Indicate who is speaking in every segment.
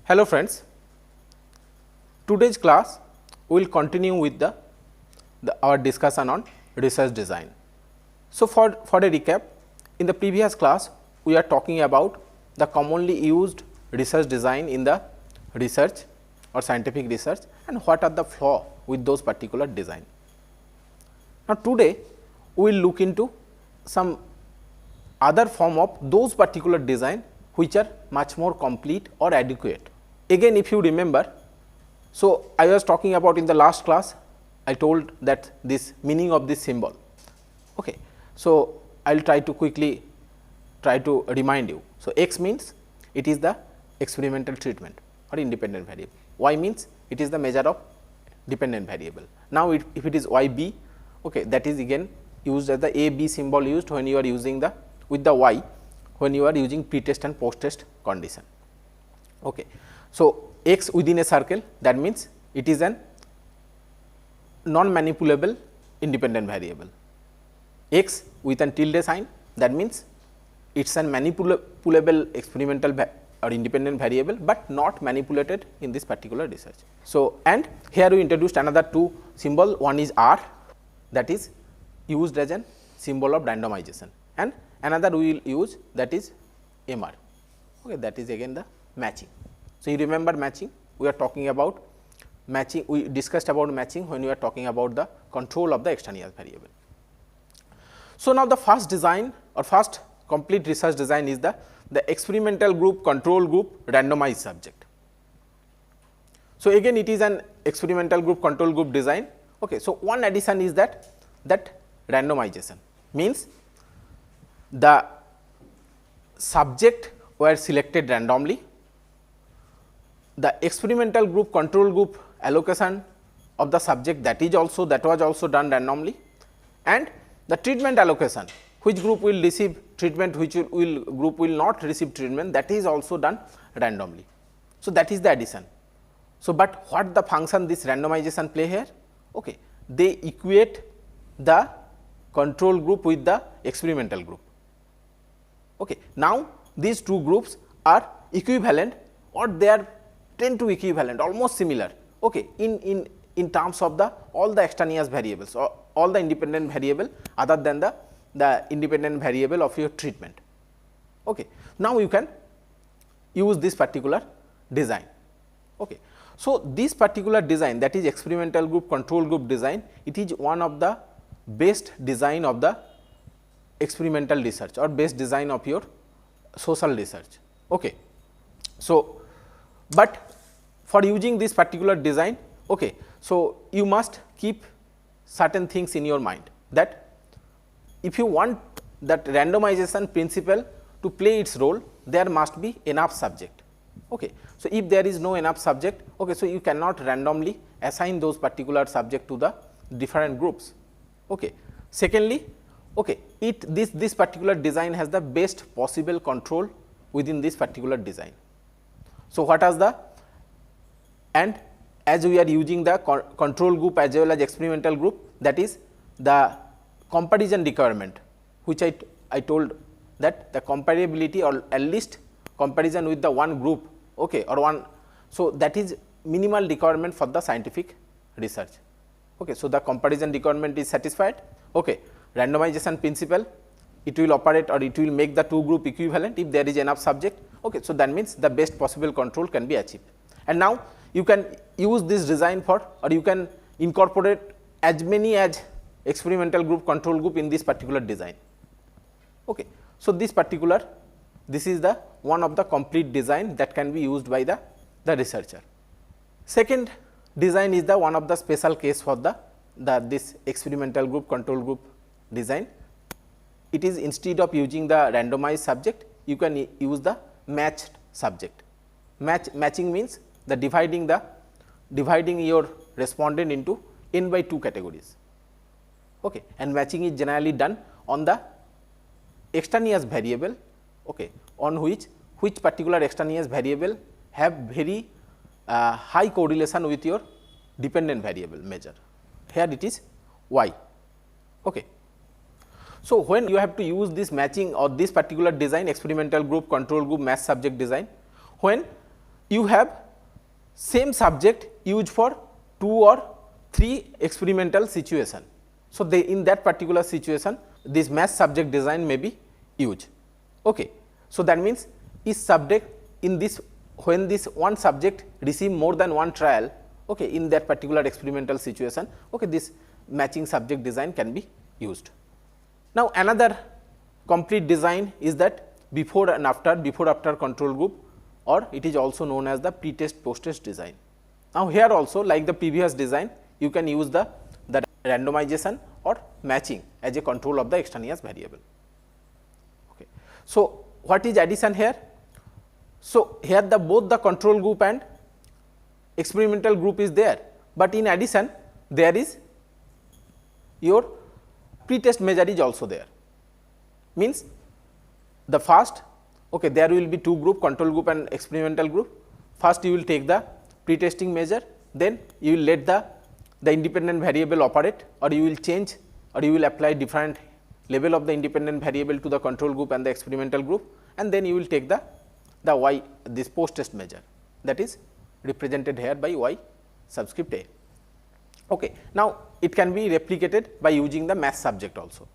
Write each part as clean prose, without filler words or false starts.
Speaker 1: Hello friends, today's class we will continue with our discussion on research design. So, for a recap, in the previous class we are talking about the commonly used research design in the research or scientific research and what are the flaw with those particular design. Now, today we will look into some other form of those particular design which are much more complete or adequate. Again, if you remember, so I was talking about in the last class, I told that this meaning of this symbol. Okay. So, I will try to quickly try to remind you. So, X means it is the experimental treatment or independent variable, Y means it is the measure of dependent variable. Now, if it is YB, okay, that is again used as the AB symbol used when you are using the with the Y when you are using pre-test and post-test condition. Okay. So, X within a circle, that means it is an non-manipulable independent variable. X with an tilde sign, that means it is an manipulable experimental or independent variable, but not manipulated in this particular research. So, and here we introduced another two symbol, one is R, that is used as a symbol of randomization, and another we will use, that is MR, okay, that is again the matching. So, you remember matching, we are talking about matching, we discussed about matching when we are talking about the control of the extraneous variable. So, now the first design or first complete research design is the experimental group, control group, randomized subject. So, again it is an experimental group, control group design. Okay. So, one addition is that randomization means the subject were selected randomly, the experimental group, control group allocation of the subject that was also done randomly, and the treatment allocation, which group will receive treatment, which group will not receive treatment, that is also done randomly. So, that is the addition. So, but what the function this randomization play here? Okay. They equate the control group with the experimental group. Okay. Now, these two groups are equivalent or they are tend to equivalent, almost similar, okay, in terms of the all the extraneous variables or all the independent variable other than the independent variable of your treatment. Okay. Now, you can use this particular design. Okay. So, this particular design, that is experimental group, control group design, it is one of the best design of the experimental research or best design of your social research. Okay. So, but for using this particular design, okay, so you must keep certain things in your mind, that if you want that randomization principle to play its role, there must be enough subject. Okay. So, if there is no enough subject, okay, so you cannot randomly assign those particular subject to the different groups. Okay. Secondly, okay, this particular design has the best possible control within this particular design. So, what is the, and as we are using the control group as well as experimental group, that is the comparison requirement, which I told that the comparability or at least comparison with the one group, okay, or one. So, that is minimal requirement for the scientific research. Okay. So, the comparison requirement is satisfied, okay. Randomization principle, it will operate or it will make the two group equivalent if there is enough subject. Okay. So, that means the best possible control can be achieved, and now you can use this design for, or you can incorporate as many as experimental group, control group in this particular design. Okay. So, this is the one of the complete design that can be used by the researcher. Second design is the one of the special case for this experimental group, control group design. It is instead of using the randomized subject, you can use the matched subject. Matching means the dividing your respondent into n by 2 categories. Okay. And matching is generally done on the extraneous variable, okay, on which particular extraneous variable have very high correlation with your dependent variable measure. Here it is y. Okay. So, when you have to use this matching or this particular design, experimental group, control group, match subject design, when you have same subject used for 2 or 3 experimental situation. So, they in that particular situation this match subject design may be used. Okay. So, that means each subject in this, when this one subject receive more than one trial, okay, in that particular experimental situation, okay, this matching subject design can be used. Now, another complete design is that before and after control group, or it is also known as the pre-test post-test design. Now, here also like the previous design, you can use the randomization or matching as a control of the extraneous variable. Okay. So, what is addition here? So, here the both the control group and experimental group is there, but in addition there is your pre-test measure is also there. Means the first, okay, there will be 2 group, control group and experimental group. First you will take the pre-testing measure, then you will let the independent variable operate, or you will change, or you will apply different level of the independent variable to the control group and the experimental group, and then you will take the y, this post-test measure, that is represented here by y subscript a. Okay. Now, it can be replicated by using the match subject also.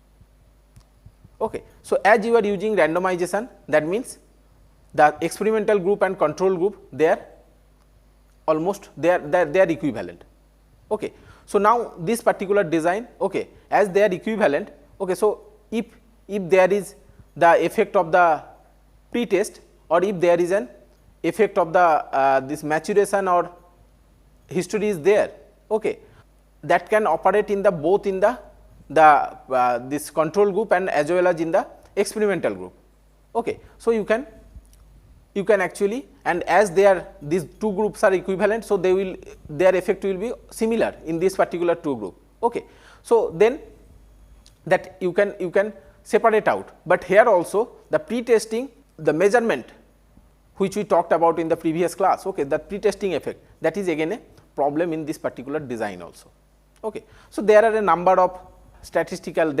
Speaker 1: Okay. So, as you are using randomization, that means the experimental group and control group, they are almost they are equivalent. Okay. So, now this particular design, okay, as they are equivalent, okay, so if there is the effect of the pre-test, or if there is an effect of the this maturation or history is there, okay, that can operate in the both in the this control group and as well as in the experimental group. Okay. So, you can actually, and as they are, these 2 groups are equivalent, so they will, their effect will be similar in this particular 2 group. Okay. So, then that you can separate out, but here also the pre-testing, the measurement which we talked about in the previous class, okay, the pre-testing effect, that is again a problem in this particular design also. Okay. So, there are a number of statistical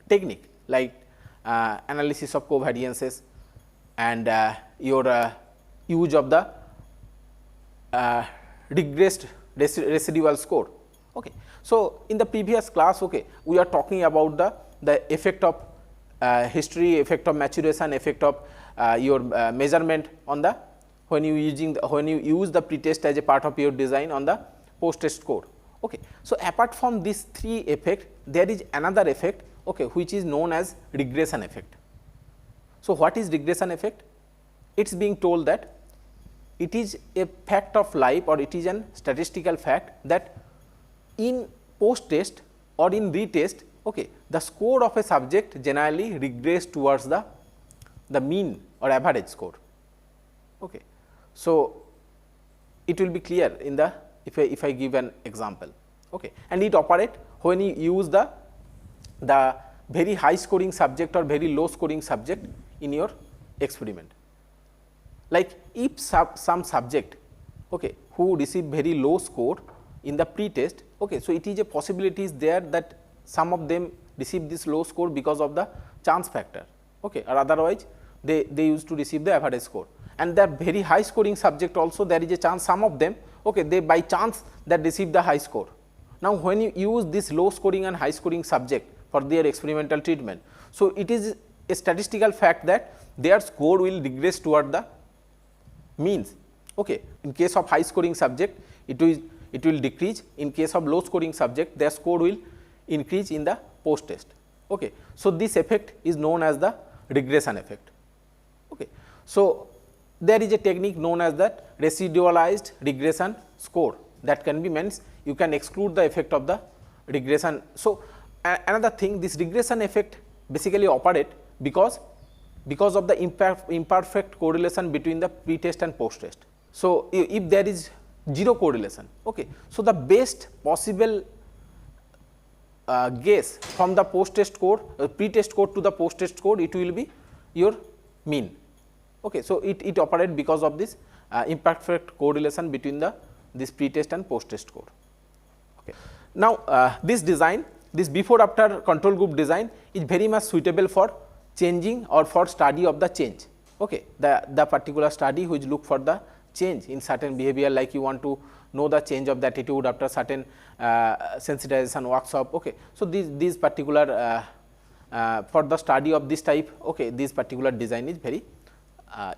Speaker 1: technique like analysis of covariances and your use of the regressed residual score. Okay. So, in the previous class, okay, we are talking about the effect of history, effect of maturation, effect of your measurement on the when you use the pretest as a part of your design on the post-test score. Okay. So, apart from these 3 effects, there is another effect, okay, which is known as regression effect. So, what is regression effect? It is being told that it is a fact of life, or it is an statistical fact that in post-test or in retest, okay, the score of a subject generally regress towards the mean or average score. Okay. So, it will be clear in the if I give an example, okay, and it operate when you use the very high scoring subject or very low scoring subject in your experiment. Like if some subject, okay, who receive very low score in the pre-test, okay, so it is a possibility is there that some of them receive this low score because of the chance factor, okay, or otherwise they used to receive the average score. And the very high scoring subject also, there is a chance some of them, okay, they by chance that receive the high score. Now, when you use this low scoring and high scoring subject for their experimental treatment, so it is a statistical fact that their score will regress toward the means. Okay. In case of high scoring subject, it will decrease. In case of low scoring subject, their score will increase in the post test. Okay. So, this effect is known as the regression effect. Okay. So, there is a technique known as that residualized regression score, that can be means you can exclude the effect of the regression. So, another thing, this regression effect basically operate because of the imperfect correlation between the pre-test and post-test. So, if there is 0 correlation, okay, so the best possible guess from the post-test score, pre-test score to the post-test score, it will be your mean. Okay. So, it operates because of this imperfect correlation between this pre-test and post-test score. Okay. Now, this design, this before after control group design is very much suitable for changing or for study of the change. Okay, the particular study which look for the change in certain behavior, like you want to know the change of the attitude after certain sensitization workshop. Okay. So, these particular for the study of this type, okay, this particular design is very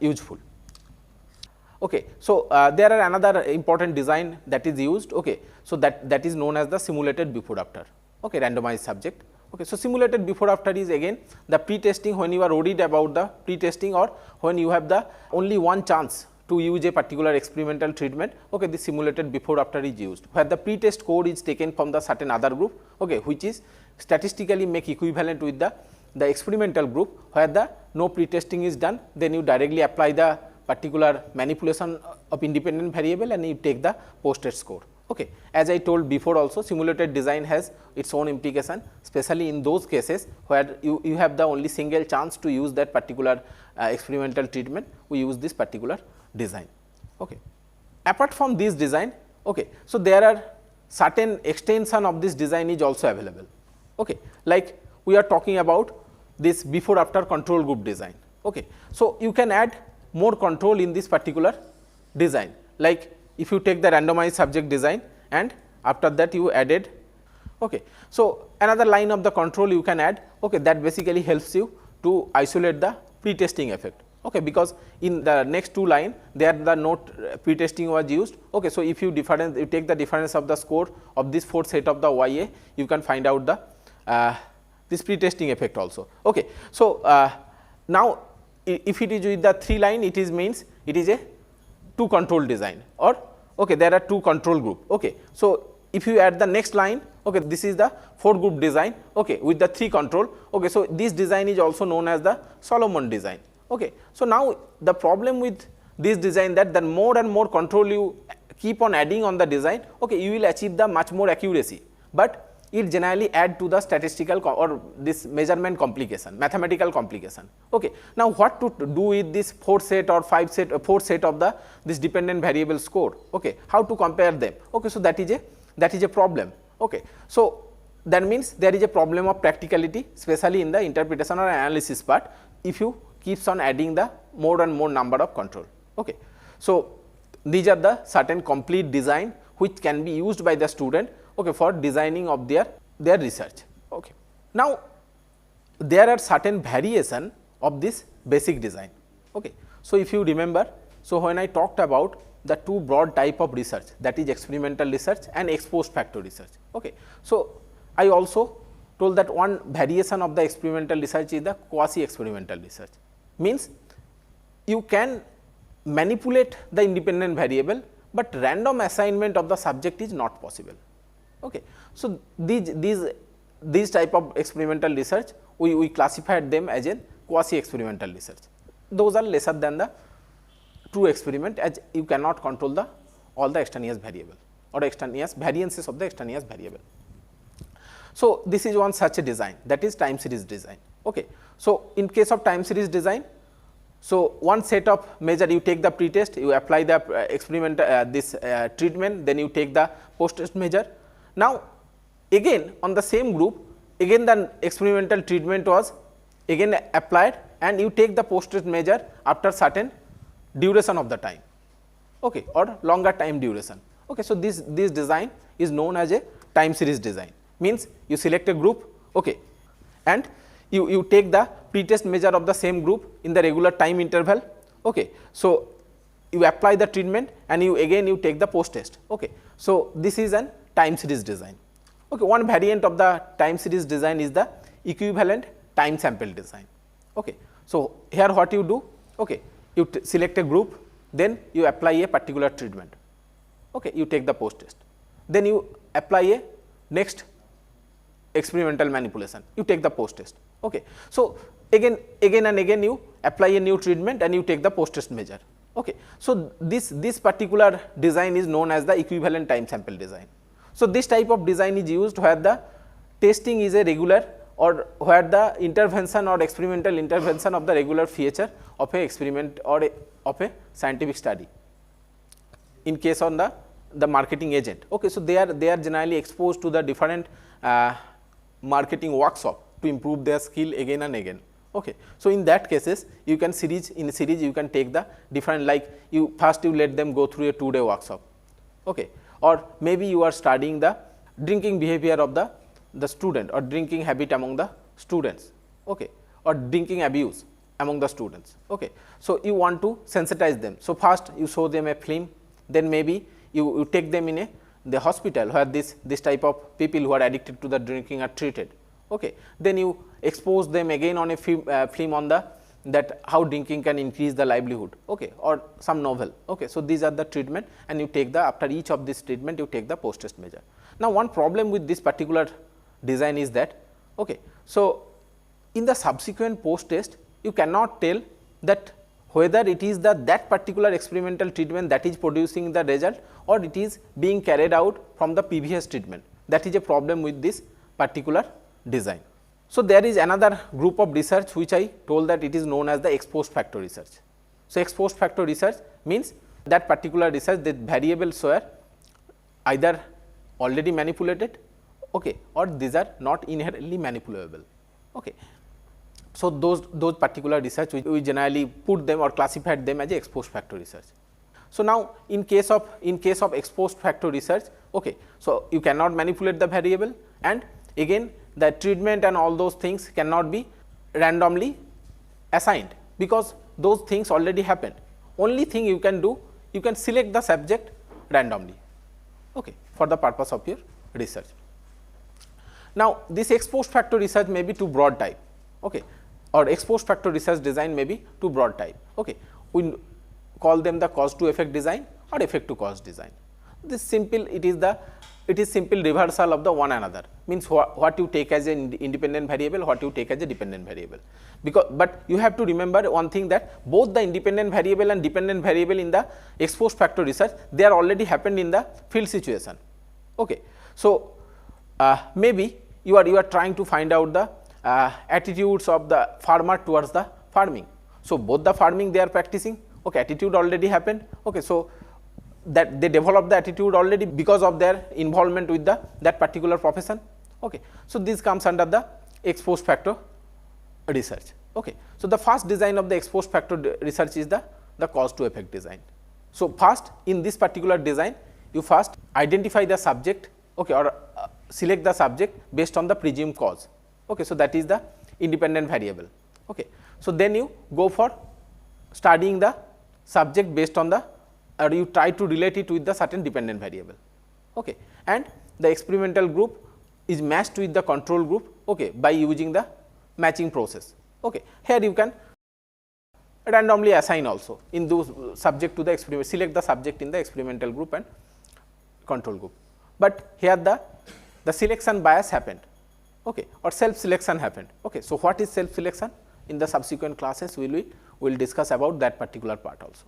Speaker 1: useful. Okay. So, there are another important design that is used. Okay. So, that is known as the simulated before after, okay, randomized subject. Okay. So, simulated before after is again the pre-testing, when you are worried about the pre-testing or when you have the only one chance to use a particular experimental treatment. Okay, the simulated before after is used, where the pre-test code is taken from the certain other group, okay, which is statistically make equivalent with the experimental group, where the no pre-testing is done, then you directly apply the particular manipulation of independent variable and you take the post-test score. Okay. As I told before also, simulated design has its own implication, especially in those cases where you have the only single chance to use that particular experimental treatment, we use this particular design. Okay. Apart from this design, okay, so there are certain extension of this design is also available. Okay. Like we are talking about this before after control group design. Okay. So, you can add more control in this particular design, like if you take the randomized subject design and after that you added. Okay. So, another line of the control you can add, okay, that basically helps you to isolate the pre-testing effect. Okay, because in the next two line there the note pre-testing was used. Okay, so, if you take the difference of the score of this 4 set of the YA, you can find out the this pre-testing effect also. Okay. So, now if it is with the 3 line, it is means it is a 2 control design, or okay, there are 2 control group. Okay. So, if you add the next line, okay, this is the 4 group design, okay, with the 3 control. Okay. So, this design is also known as the Solomon design. Okay. So, now the problem with this design, that the more and more control you keep on adding on the design, okay, you will achieve the much more accuracy, but it generally add to the statistical or this measurement complication, mathematical complication. Okay. Now, what to do with this 4 set or 5 set 4 set of the this dependent variable score? Okay. How to compare them? Okay. So, that is a problem. Okay. So, that means there is a problem of practicality, especially in the interpretation or analysis part, if you keeps on adding the more and more number of control. Okay. So, these are the certain complete design which can be used by the student, okay, for designing of their research. Okay. Now, there are certain variation of this basic design. Okay. So, if you remember, so when I talked about the 2 broad type of research, that is experimental research and ex post facto research. Okay. So, I also told that one variation of the experimental research is the quasi experimental research, means you can manipulate the independent variable, but random assignment of the subject is not possible. Okay. So, these type of experimental research we classified them as a quasi experimental research. Those are lesser than the true experiment, as you cannot control all the extraneous variable or extraneous variances of the extraneous variable. So, this is one such a design, that is time series design. Okay. So, in case of time series design, so one set of measure, you take the pre-test, you apply the experiment this treatment, then you take the post-test measure. Now, again on the same group, again the experimental treatment was again applied and you take the post-test measure after certain duration of the time, okay, or longer time duration. Okay. So, this design is known as a time series design, means you select a group, okay, and you take the pre-test measure of the same group in the regular time interval. Okay. So, you apply the treatment and you take the post-test. Okay. So, this is an time series design. Okay. One variant of the time series design is the equivalent time sample design. Okay. So, here what you do? Okay. You select a group, then you apply a particular treatment. Okay. You take the post-test, then you apply a next experimental manipulation, you take the post-test. Okay. So, again and again you apply a new treatment and you take the post-test measure. Okay. So, this particular design is known as the equivalent time sample design. So, this type of design is used where the testing is a regular, or where the intervention or experimental intervention of the regular feature of a experiment or of a scientific study. In case on the marketing agent. Okay. So, they are generally exposed to the different marketing workshop to improve their skill again and again. Okay. So, in that cases you can in series you can take the different, like you first you let them go through a 2-day workshop, okay, or maybe you are studying the drinking behavior of the student or drinking habit among the students, okay, or drinking abuse among the students. Okay. So, you want to sensitize them. So, first you show them a film, then maybe you take them in the hospital where this type of people who are addicted to the drinking are treated. Okay. Then you expose them again on a film on that how drinking can increase the livelihood, okay, or some novel. Okay. So, these are the treatment, and you take the, after each of this treatment you take the post test measure. Now, one problem with this particular design is that, okay, so in the subsequent post test you cannot tell that whether it is that particular experimental treatment that is producing the result, or it is being carried out from the previous treatment. That is a problem with this particular design. So, there is another group of research which I told that it is known as the ex post facto research. So, ex post facto research means that particular research, that variables were either already manipulated, okay, or these are not inherently manipulable. Okay. So, those particular research we generally put them or classified them as a ex post facto research. So, now in case of ex post facto research, okay, so you cannot manipulate the variable, and again the treatment and all those things cannot be randomly assigned, because those things already happened. Only thing you can do, you can select the subject randomly, okay, for the purpose of your research. Now, this ex post facto research may be too broad type, okay, or ex post facto research design may be too broad type. Okay. We call them the cause to effect design or effect to cause design. This simple, it is simple reversal of the one another, means what you take as an independent variable, what you take as a dependent variable. But you have to remember one thing, that both the independent variable and dependent variable in the ex post facto research, they are already happened in the field situation. Okay. So, maybe you are trying to find out the attitudes of the farmer towards the farming. So, both the farming they are practicing, okay, attitude already happened. Okay. So, that they develop the attitude already because of their involvement with that particular profession. Okay. So, this comes under the ex post facto research. Okay. So, the first design of the ex post facto research is the cause to effect design. So, first in this particular design you first identify the subject, okay, or select the subject based on the presumed cause. Okay. So, that is the independent variable. Okay. So, then you go for studying the subject based on or you try to relate it with the certain dependent variable, okay, and the experimental group is matched with the control group, okay, by using the matching process. Okay. Here you can randomly assign also in those subject to the experiment, select the subject in the experimental group and control group, but here the selection bias happened, okay, or self selection happened. Okay. So, what is self selection? In the subsequent classes we will discuss about that particular part also.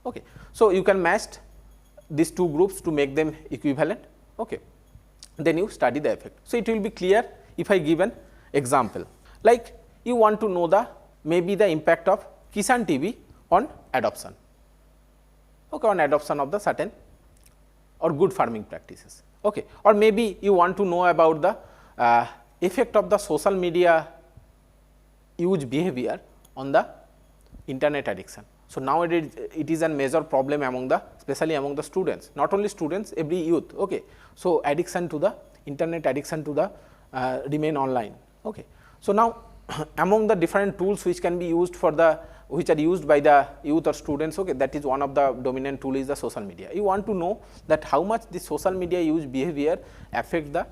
Speaker 1: Okay. So, you can match these two groups to make them equivalent, okay. Then you study the effect. So, it will be clear if I give an example, like you want to know maybe the impact of Kishan TV on adoption, okay, on adoption of the certain or good farming practices, okay, or maybe you want to know about the effect of the social media use behavior on the internet addiction. So, nowadays it is a major problem especially among the students, not only students, every youth. Okay. So, addiction to the internet, addiction to the remain online. Okay. So, now among the different tools which can be used which are used by the youth or students, okay, that is one of the dominant tool is the social media. You want to know that how much the social media use behavior affect the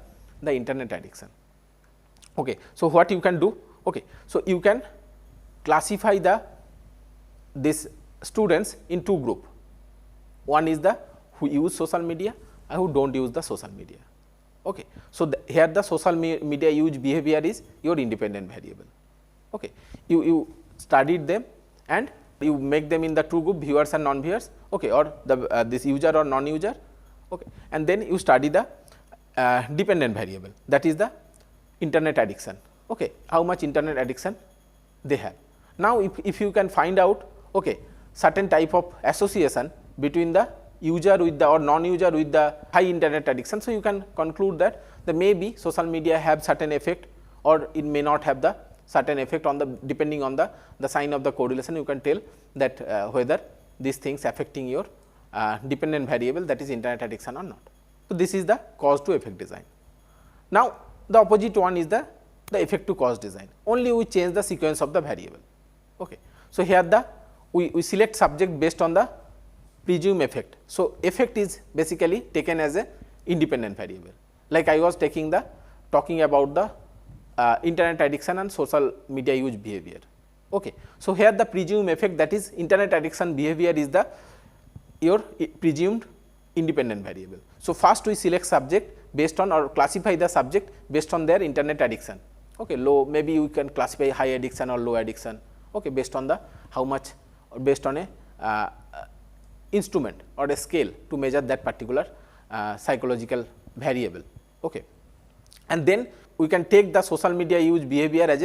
Speaker 1: internet addiction. Okay. So, what you can do? Okay. So, you can classify these students in two group. One is who use social media and who do not use the social media. Okay. So, here the social media use behavior is your independent variable. Okay. You studied them and you make them in the two group, viewers and non-viewers, okay, or this user or non-user, okay, and then you study the dependent variable, that is the internet addiction, okay, how much internet addiction they have. Now, if you can find out, okay, certain type of association between the user with or non-user with the high internet addiction, so you can conclude that maybe social media have certain effect or it may not have the certain effect on the, depending on the sign of the correlation, you can tell that whether these things affecting your dependent variable, that is internet addiction or not. So, this is the cause to effect design. Now, the opposite one is the effect to cause design, only we change the sequence of the variable. Okay. So, here we select subject based on the presumed effect. So, effect is basically taken as a independent variable, like I was talking about the internet addiction and social media use behavior. Okay. So, here the presumed effect, that is internet addiction behavior, is the your presumed independent variable. So, first we select subject based on, or classify the subject based on their internet addiction. Okay. Low, maybe we can classify high addiction or low addiction, okay, based on the how much, or based on a instrument or a scale to measure that particular psychological variable. Okay. And then we can take the social media use behavior as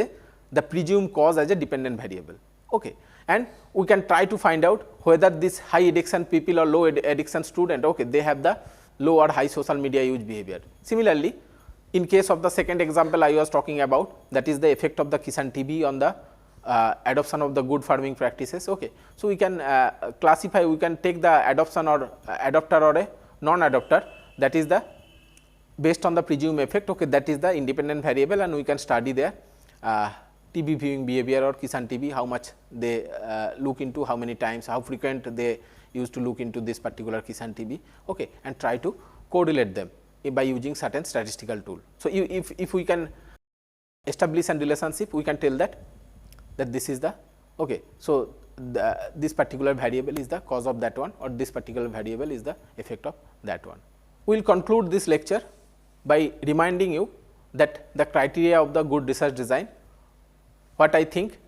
Speaker 1: the presumed cause as a dependent variable. Okay. And we can try to find out whether this high addiction people or low addiction student, okay, they have the low or high social media use behavior. Similarly, in case of the second example I was talking about, that is the effect of the Kishan TV on the adoption of the good farming practices. Okay. So, we can classify, we can take the adoption or adopter or a non-adopter, that is the based on the presumed effect, okay, that is the independent variable, and we can study their TV viewing behavior or Kishan TV, how much they look into, how many times, how frequent they used to look into this particular Kishan TV, okay, and try to correlate them by using certain statistical tool. So, if we can establish a relationship, we can tell that this is the, okay. So, this particular variable is the cause of that one, or this particular variable is the effect of that one. We will conclude this lecture by reminding you that the criteria of the good research design, what I think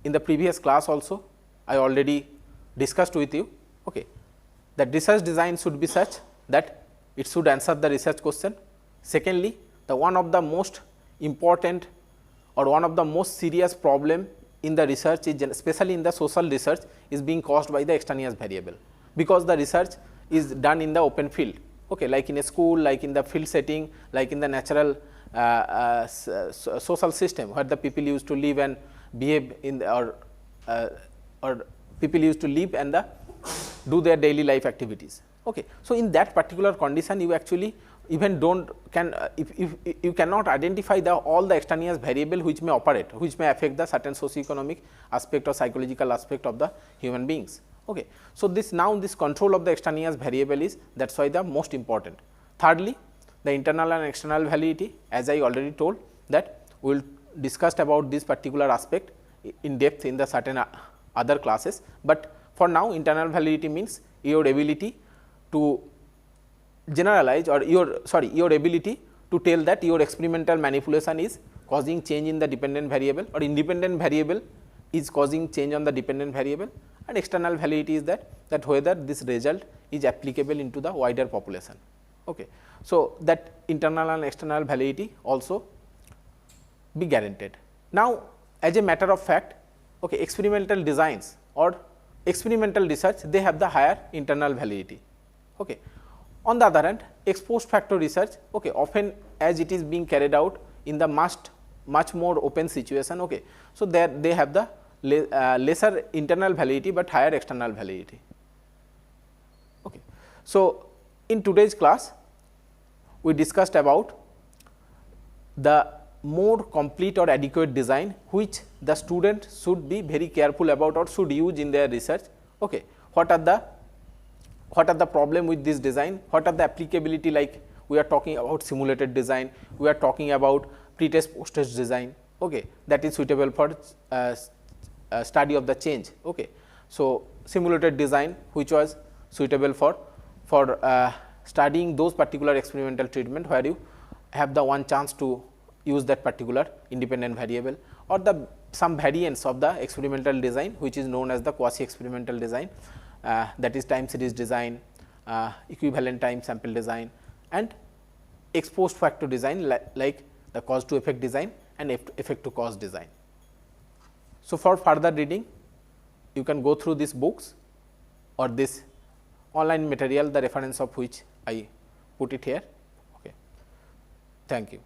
Speaker 1: in the previous class also I already discussed with you. Okay. That research design should be such that it should answer the research question. Secondly, the one of the most important or one of the most serious problem in the research is, especially in the social research, is being caused by the extraneous variable, because the research is done in the open field, okay, like in a school, like in the field setting, like in the natural social system where the people used to live and behave in the, or people used to live and do their daily life activities. Okay. So, in that particular condition, you actually even if you cannot identify all the extraneous variable which may operate, which may affect the certain socioeconomic aspect or psychological aspect of the human beings. Okay. So, this control of the extraneous variable is, that is why the most important. Thirdly, the internal and external validity, as I already told that we will discuss about this particular aspect in depth in the certain other classes, but for now internal validity means your ability to generalize, or your ability to tell that your experimental manipulation is causing change in the dependent variable, or independent variable is causing change on the dependent variable, and external validity is that whether this result is applicable into the wider population. Okay. So, that internal and external validity also be guaranteed. Now, as a matter of fact, okay, experimental designs or experimental research, they have the higher internal validity. Okay. On the other hand, ex post facto research, okay, often as it is being carried out in the much more open situation. Okay. So, there they have the lesser internal validity, but higher external validity. Okay. So, in today's class, we discussed about the more complete or adequate design which the student should be very careful about or should use in their research. Okay. What are the problem with this design? What are the applicability, like we are talking about simulated design, we are talking about pre-test post-test design, okay, that is suitable for study of the change. Okay. So, simulated design which was suitable for studying those particular experimental treatment where you have the one chance to use that particular independent variable, or some variants of the experimental design which is known as the quasi experimental design, that is time series design, equivalent time sample design, and ex post facto design like the cause to effect design and effect to cause design. So, for further reading you can go through these books or this online material, the reference of which I put it here. Okay. Thank you.